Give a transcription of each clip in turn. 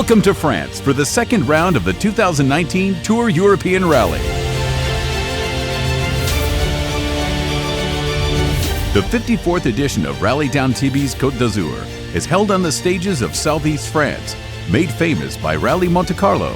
Welcome to France for the second round of the 2019 Tour European Rally. The 54th edition of Rallye d'Antibes Côte d'Azur is held on the stages of southeast France, made famous by Rallye Monte Carlo.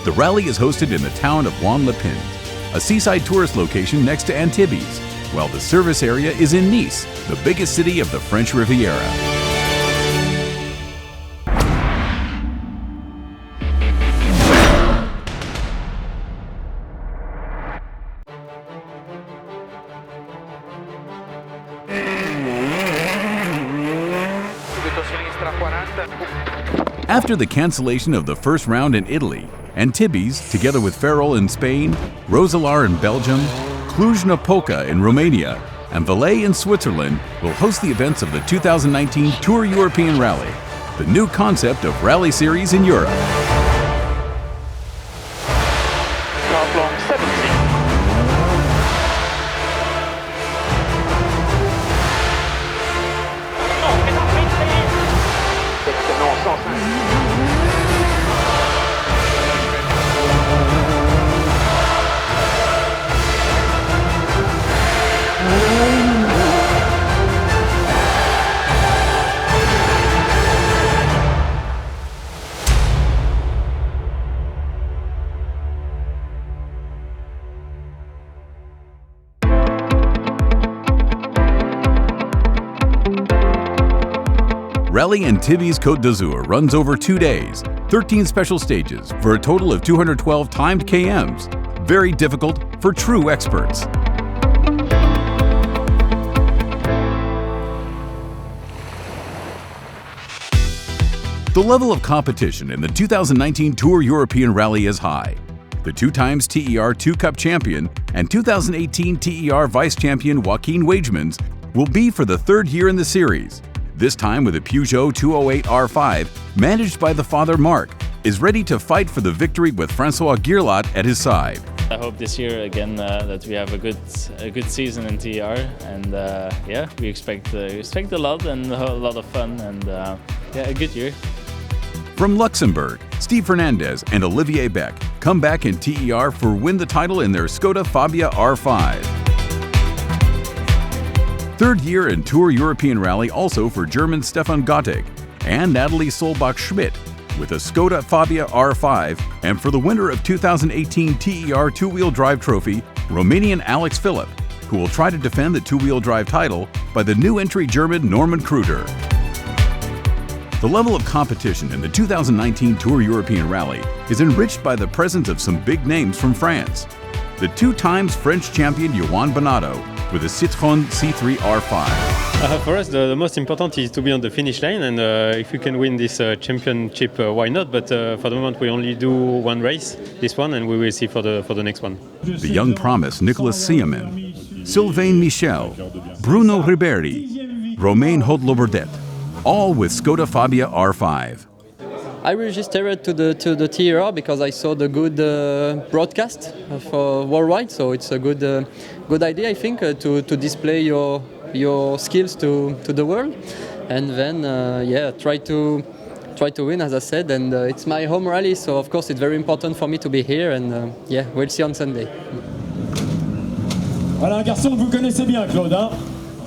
The rally is hosted in the town of Juan-les-Pins, a seaside tourist location next to Antibes, while the service area is in Nice, the biggest city of the French Riviera. After the cancellation of the first round in Italy, Antibes, together with Ferrol in Spain, Roeselare in Belgium, Cluj-Napoca in Romania, and Valais in Switzerland, will host the events of the 2019 Tour European Rally, the new concept of rally series in Europe. Rallye Antibes Côte d'Azur runs over 2 days, 13 special stages for a total of 212 timed KMs. Very difficult for true experts. The level of competition in the 2019 Tour European Rally is high. The 2 times TER 2 Cup champion and 2018 TER Vice Champion Joaquin Wagemans will be for the 3rd year in the series. This time with a Peugeot 208 R5, managed by the father Marc, is ready to fight for the victory with François Guirlat at his side. I hope this year again that we have a good season in TER, and yeah, we expect a lot and a lot of fun, and yeah, a good year. From Luxembourg, Steve Fernandez and Olivier Beck come back in TER for win the title in their Skoda Fabia R5. 3rd year in Tour European Rally also for German Stefan Gottig and Natalie Solbach-Schmidt with a Skoda Fabia R5, and for the winner of 2018 TER 2-wheel drive trophy, Romanian Alex Philipp, who will try to defend the 2-wheel drive title by the new entry German Norman Kruder. The level of competition in the 2019 Tour European Rally is enriched by the presence of some big names from France. The 2 times French champion Johan Bernardo with a Citroën C3 R5. For us, the most important is to be on the finish line, and if we can win this championship, why not? But for the moment, we only do 1 race, this one, and we will see for the next one. The young promise Nicolas Siamen, Sylvain Michel, Bruno Ribéry, Romain Haute-Lauberdet, all with Skoda Fabia R5. I registered to the TER because I saw the good broadcast for worldwide, so it's a good idea, I think, to display your skills to the world, and then yeah, try to win, as I said, and it's my home rally, so of course it's very important for me to be here, and yeah, we'll see on Sunday. Voilà un garçon que vous connaissez bien, Claude. Hein?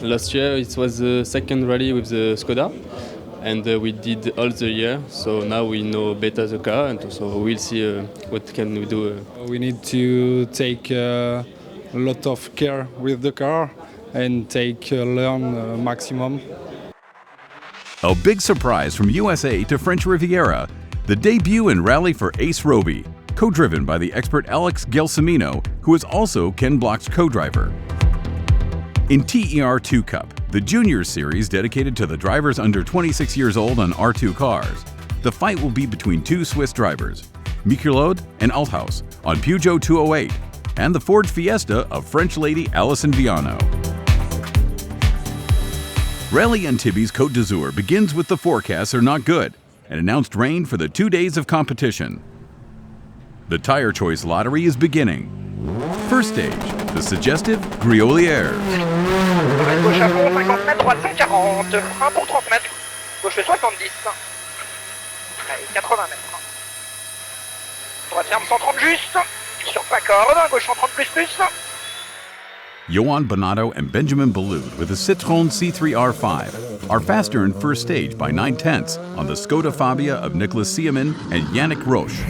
Last year it was the 2nd rally with the Skoda, and we did all the year, so now we know better the car, and so we'll see what can we do. We need to take a lot of care with the car and learn maximum. A big surprise from USA to French Riviera, the debut in rally for Ace Roby, co-driven by the expert Alex Gelsomino, who is also Ken Block's co-driver. In TER 2 Cup, the Junior Series dedicated to the drivers under 26 years old on R2 cars, the fight will be between 2 Swiss drivers, Michelot and Althaus on Peugeot 208, and the Ford Fiesta of French lady Alison Viano. Rallye Antibes Côte d'Azur begins with the forecasts are not good and announced rain for the 2 days of competition. The tire choice lottery is beginning. First stage, the suggestive Griolières. Gauche à fond, 50 mètres, droite 140, 1 pour 30 mètres, gauche 70, allez, 80 mètres. Droite ferme 130 juste. Sur pas corde, gauche 130 plus. Johan Bonato and Benjamin Balud with the Citroën C3R5 are faster in first stage by 9/10 on the Skoda Fabia of Nicolas Siemann and Yannick Roche.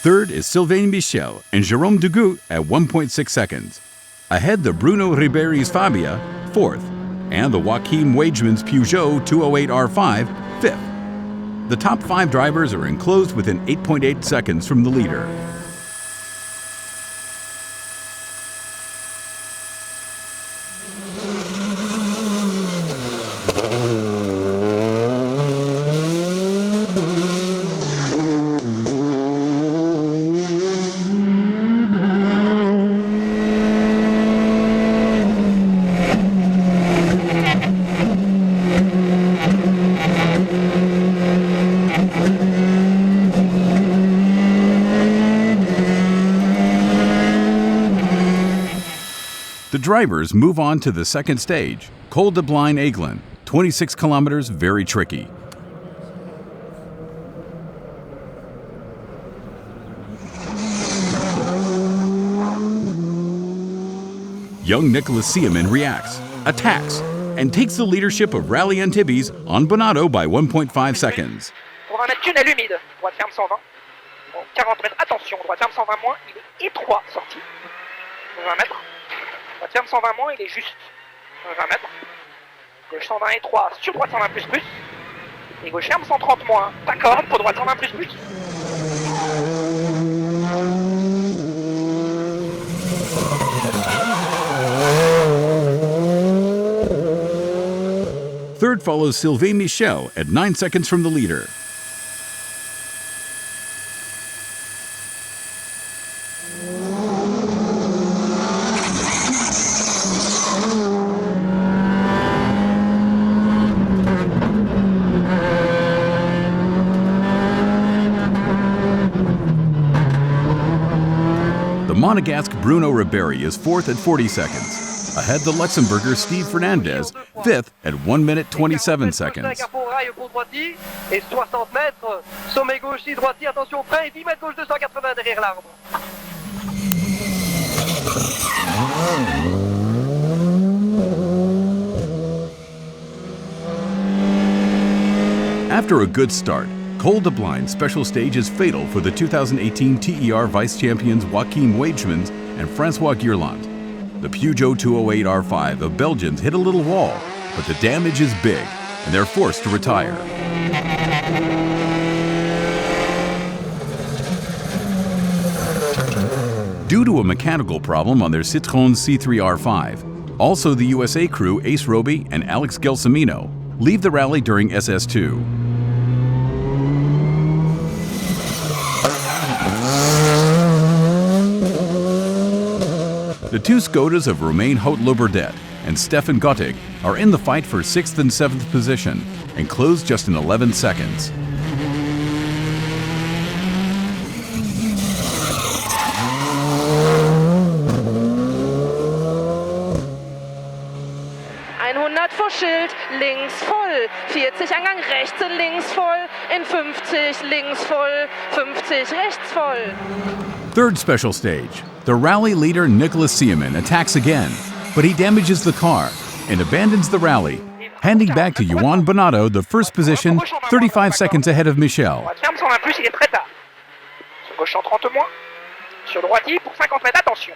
Third is Sylvain Michel and Jérôme Dugut at 1.6 seconds. Ahead the Bruno Riberi's Fabia, fourth, and the Joachim Wageman's Peugeot 208 R5, fifth. The top 5 drivers are enclosed within 8.8 seconds from the leader. The drivers move on to the second stage, Col de Blain-Aiglun, 26 kilometers, very tricky. Young Nicolas Siemann reacts, attacks, and takes the leadership of Rallye Antibes on Bonato by 1.5 seconds. Pour un mètre tunnel humide, droite ferme 120. Bon, 40 mètres, attention, droite ferme 120 moins, il est étroit sorti. 20 mètres. Droite ferme 120 moins, il est juste 20 mètres. Gauche 120 étroit, sur droite 120 plus. Et gauche ferme 130 moins, d'accord, pour droite 120 plus. Third follows Sylvain Michel at 9 seconds from the leader. The Monegasque Bruno Ribéry is fourth at 40 seconds. Ahead the Luxembourger Steve Fernandez, fifth at 1 minute 27 seconds. Et 60 mètres, sommet gauche, droitier, attention frein, et 10 mètres gauche 280 derrière l'arbre. After a good start, Col de Blain special stage is fatal for the 2018 TER vice champions Joachim Wagemans and Francois Guirland. The Peugeot 208 R5 of Belgians hit a little wall, but the damage is big, and they're forced to retire. Due to a mechanical problem on their Citroën C3 R5, also the USA crew Ace Roby and Alex Gelsomino leave the rally during SS2. The two Skodas of Romain Haute-Lauberdet and Stefan Gottig are in the fight for 6th and 7th position and close just in 11 seconds. vor Schild, links voll, 40 Angang, rechts und links voll, in 50, links voll, 50, rechts voll. Third special stage. The rally leader Nicolas Siemann attacks again, but he damages the car and abandons the rally, handing back to Johan Bonato the first position, 35 seconds ahead of Michel. Ferme 120 plus, il est très tard. Sur gauche 130 moins. Sur droitier pour 50 mètres, attention.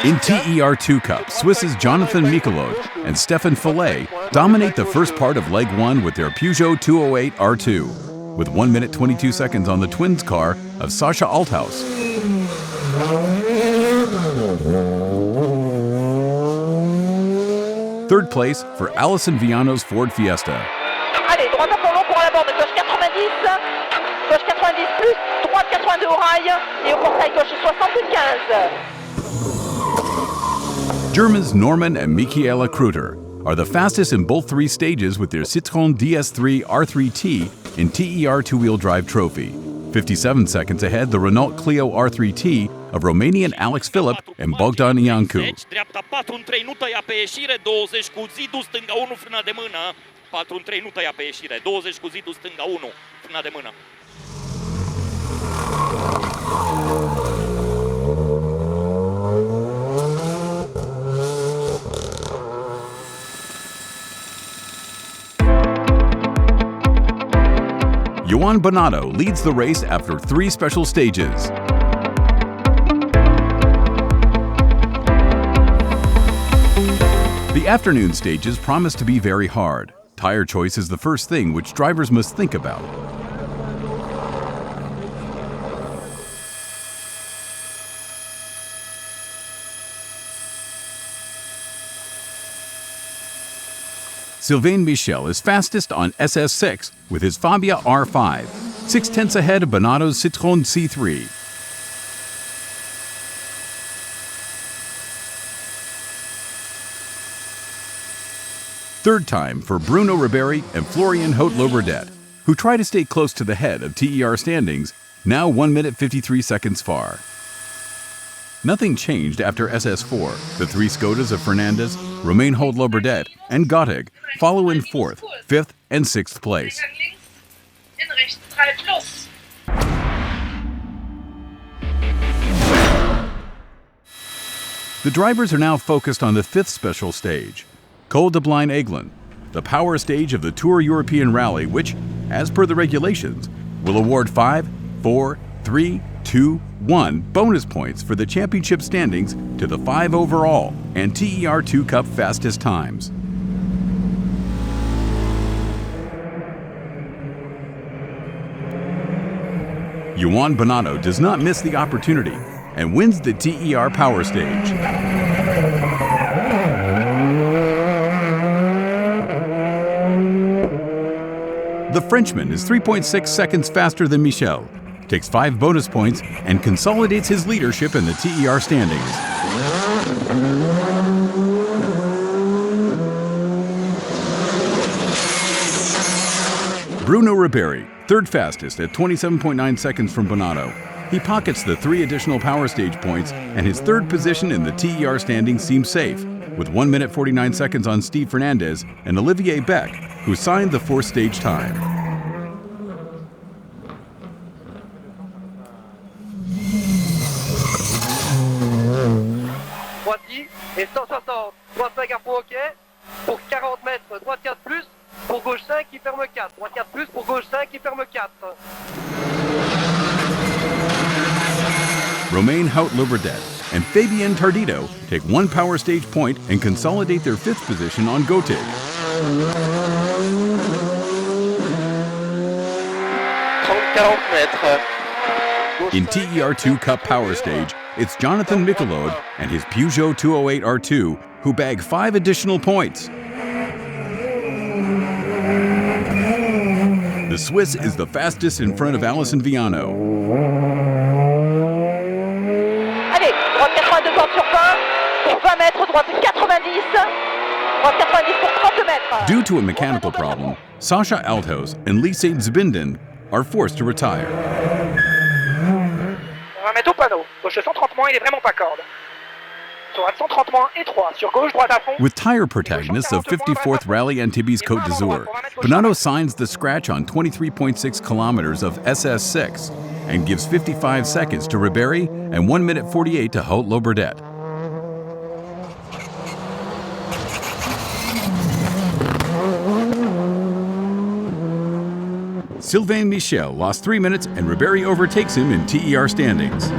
In TER2 Cup, Swiss's Jonathan Michelot and Stefan Follet dominate the first part of Leg 1 with their Peugeot 208 R2, with 1 minute 22 seconds on the twins car of Sascha Althaus. Third place for Alison Viano's Ford Fiesta. Allez, droite à fond long pour la bande, gauche 90, gauche 90. 90 plus, droite 82 au rail et au portail gauche 60 plus de 15. Germans Norman and Michaela Kruter are the fastest in both three stages with their Citroën DS3 R3T in TER two-wheel drive trophy. 57 seconds ahead, the Renault Clio R3T of Romanian Alex Philipp and Bogdan Iancu. Dreapta 4-3 nu tăia pe ieșire, 20 cu zidul, stânga 1, frână de mână. 4-3 nu tăia pe ieșire, 20 cu zidul, stânga 1, frână de mână. Joan Bonato leads the race after 3 special stages. The afternoon stages promise to be very hard. Tire choice is the first thing which drivers must think about. Sylvain Michel is fastest on SS6 with his Fabia R5, 0.6 ahead of Bonato's Citroën C3. Third time for Bruno Ribéry and Florian Haut-Lauverdet, who try to stay close to the head of TER standings, now 1 minute 53 seconds far. Nothing changed after SS4. The 3 Skodas of Fernandez, Romain Haut-Lauverdet, and Gottig follow in 4th, 5th, and 6th place. The drivers are now focused on the 5th special stage, Col de Blain-Aiglun, the power stage of the Tour European Rally, which, as per the regulations, will award 5, 4, 3, 2, 1 bonus points for the championship standings to the 5 overall and TER2 Cup fastest times. Joan Bonato does not miss the opportunity and wins the TER Power Stage. The Frenchman is 3.6 seconds faster than Michel, takes 5 bonus points, and consolidates his leadership in the TER standings. Bruno Ribéry, third fastest at 27.9 seconds from Bonato. He pockets the 3 additional power stage points, and his third position in the TER standings seems safe, with 1 minute 49 seconds on Steve Fernandez and Olivier Beck, who signed the 4th stage time. Droite et 160, droite 5 à fond ok, pour 40 mètres, droite 4 plus, pour gauche 5 qui ferme 4, droite 4 plus, pour gauche 5 qui ferme 4. Romain Haut-Lauverdet and Fabien Tardito take 1 power stage point and consolidate their 5th position on Gottig. In TER2 Cup Power Stage, it's Jonathan Michelode and his Peugeot 208 R2 who bag 5 additional points. The Swiss is the fastest in front of Alison Viano. Allez, droite 82 porte sur 20, pour 20 mètres, droite 90, droite 90 pour 30 mètres. Due to a mechanical problem, Sasha Althaus and Lise Zbinden are forced to retire. On va mettre au panneau. Gauche 130 moins, il est vraiment pas corde. Droite 130 moins et 3. Sur gauche, droite à fond. With tire protagonists of 54th Rallye Antibes Côte d'Azur, Bonato signs the scratch on 23.6 kilometers of SS6 and gives 55 seconds to Ribéry and 1 minute 48 to Haut-Lauverdet. Sylvain Michel lost 3 minutes and Ribéry overtakes him in TER standings.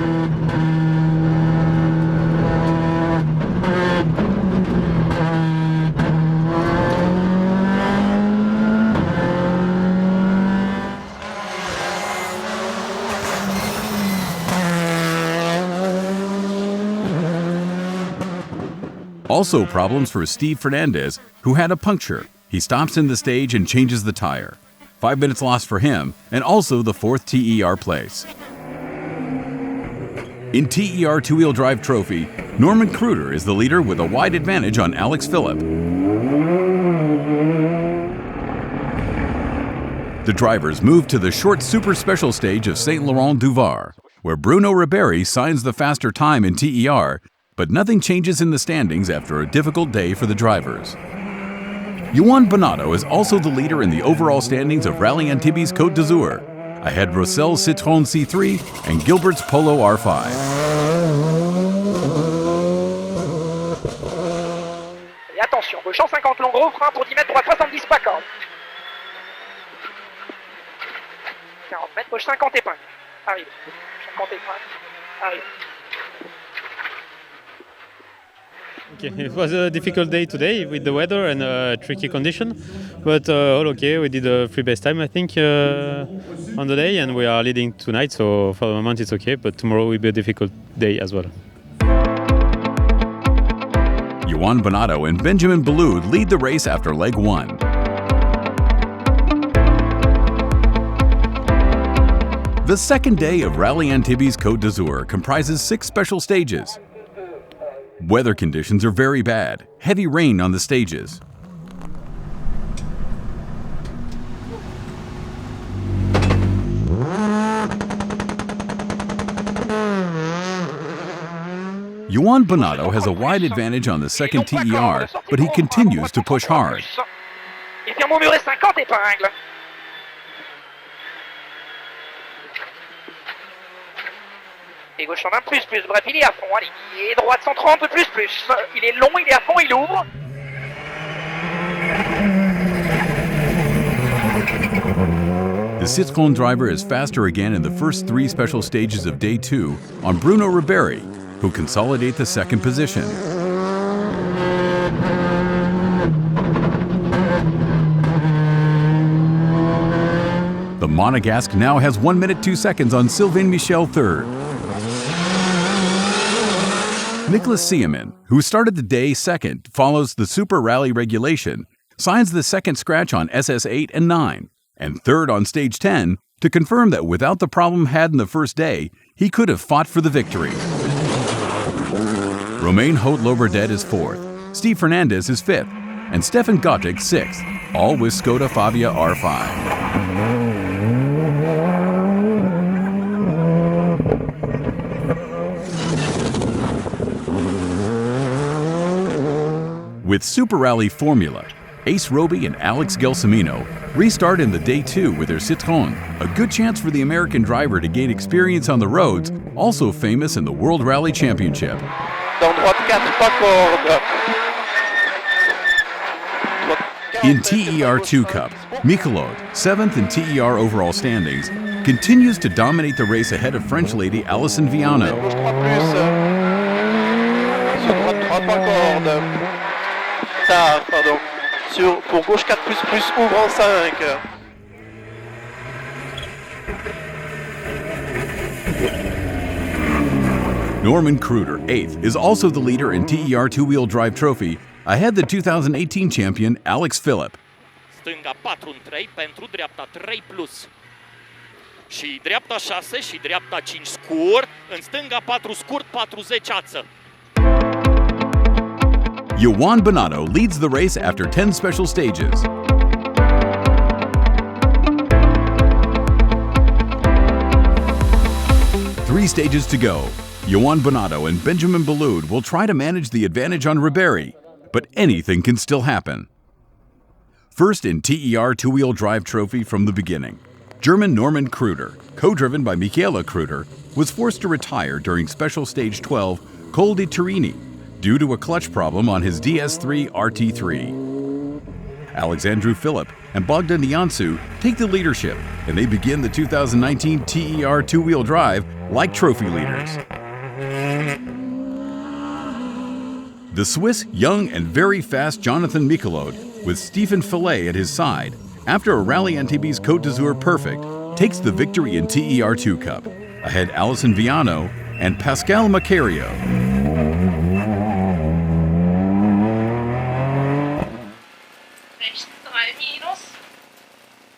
Also problems for Steve Fernandez, who had a puncture. He stops in the stage and changes the tire. 5 minutes lost for him, and also the 4th TER place. In TER two-wheel drive trophy, Norman Kruder is the leader with a wide advantage on Alex Philipp. The drivers move to the short super special stage of Saint Laurent du Var, where Bruno Ribéry signs the faster time in TER, but nothing changes in the standings after a difficult day for the drivers. Yoann Bonato is also the leader in the overall standings of Rallye Antibes Côte d'Azur, ahead Roussel's Citroën C3 and Gilbert's Polo R5. Et attention, gauche 150 long, gros frein pour 10 mètres, droite 70 pas corde. 40 mètres, gauche 50 épingles. Arrive. 50 épingles. Arrive. Okay. It was a difficult day today with the weather and tricky condition, but all okay. We did a free best time, I think, on the day, and we are leading tonight, so for the moment it's okay, but tomorrow will be a difficult day as well. Yoann Bonato and Benjamin Beloud lead the race after leg 1. The second day of Rallye Antibes Côte d'Azur comprises 6 special stages. Weather conditions are very bad, heavy rain on the stages. Yoann Bonato has a wide advantage on the second TER, but he continues to push hard. Il vient murmurer 50 épingles. Et gauche 120 plus, bref, il est à fond, allez, et droite 130 plus. Il est long, il est à fond, il ouvre. The Citroën driver is faster again in the first 3 special stages of day 2 on Bruno Ribéry, who consolidate the second position. The Monegasque now has 1 minute 2 seconds on Sylvain Michel third. Nicolas Siemann, who started the day second, follows the Super Rally regulation, signs the second scratch on SS8 and 9, and third on stage 10 to confirm that without the problem had in the first day, he could have fought for the victory. Romain Haute-Lauberdet is 4th, Steve Fernandez is 5th, and Stefan Gottig 6th, all with Skoda Fabia R5. With Super Rally Formula, Ace Roby and Alex Gelsomino restart in the day 2 with their Citroën, a good chance for the American driver to gain experience on the roads, also famous in the World Rally Championship. In TER2 Cup, Michelot, 7th in TER overall standings, continues to dominate the race ahead of French lady Alison Viano. Pour gauche 4++, ouvre en 5. Norman Kruder, 8th, is also the leader in TER two-wheel drive trophy, ahead the 2018 champion Alex Philipp. Stânga 4-3 pentru dreapta 3+. Și dreapta 6 și dreapta 5 scurt, în stânga 4 scurt, 40 ață. Yoann Bonato leads the race after 10 special stages. Three stages to go. Yoann Bonato and Benjamin Beloud will try to manage the advantage on Ribéry, but anything can still happen. First in TER two-wheel drive trophy from the beginning, German Norman Kruder, co-driven by Michaela Kruder, was forced to retire during special stage 12 Col di Turini due to a clutch problem on his DS3 RT3. Alexandru Philipp and Bogdan Iancu take the leadership, and they begin the 2019 TER two-wheel drive like trophy leaders. The Swiss, young and very fast Jonathan Michelot, with Stephen Fillet at his side, after a Rallye Antibes Côte d'Azur perfect, takes the victory in TER2 Cup, ahead Alison Viano and Pascal Macario. Rechts 3 minus.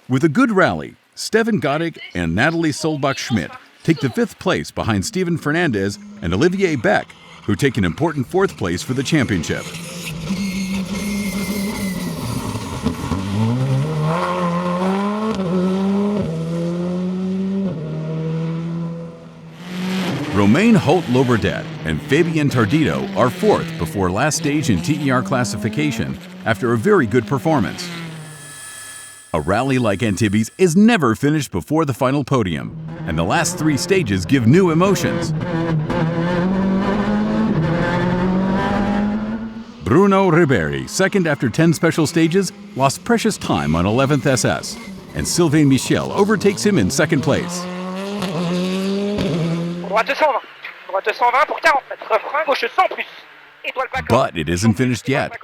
With a good rally, Stefan Gottig and Natalie Solbach-Schmidt take the 5th place behind Steven Fernandez and Olivier Beck, who take an important 4th place for the championship. Romain Holt-Loberdet and Fabien Tardito are 4th before last stage in TER classification after a very good performance. A rally like Antibes is never finished before the final podium, and the last 3 stages give new emotions. Bruno Ribéry, 2nd after 10 special stages, lost precious time on 11th SS, and Sylvain Michel overtakes him in 2nd place. Droite 220. Droite 220 pour 40 mètres. Refrain gauche 100 plus. But it isn't finished yet.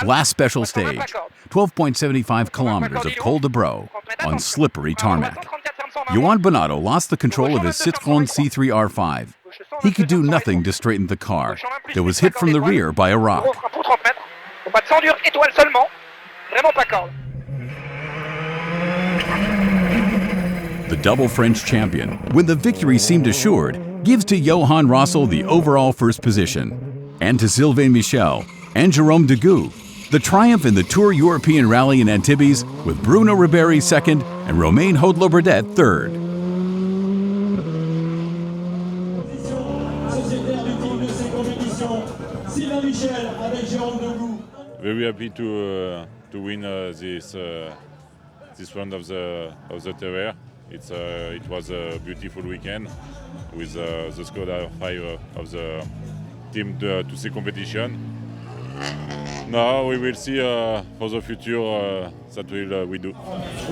Last special stage, 12.75 kilometers of Col de Bro on slippery tarmac. Johan Bonato lost the control of his Citroën C3 R5. He could do nothing to straighten the car that was hit from the rear by a rock. The double French champion, when the victory seemed assured, gives to Johan Rossel the overall 1st position, and to Sylvain Michel and Jérôme Degout, the triumph in the Tour European Rally in Antibes with Bruno Ribéry 2nd and Romain Holt-Loberdet 3rd. Very happy to win this round of the Terre. It was a beautiful weekend with the Skoda 5 of the team to see competition. Now we will see for the future that we do.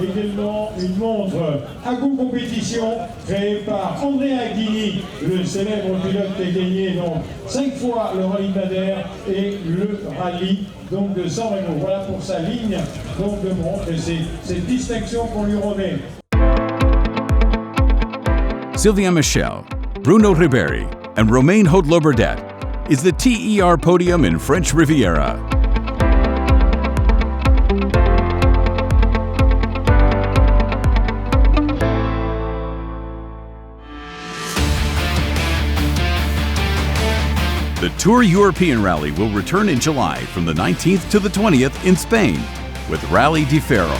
Également une montre à goût compétition créée par André Aguini, le célèbre pilote qui a gagné donc 5 fois le rallye Madère et le rallye donc de San Remo. Voilà pour sa ligne donc de montre et c'est cette distinction qu'on lui remet. Sylvain Michel, Bruno Ribéry, and Romain Holt-Loberdet is the TER podium in French Riviera. The Tour European Rally will return in July from the 19th to the 20th in Spain with Rallye di Ferro.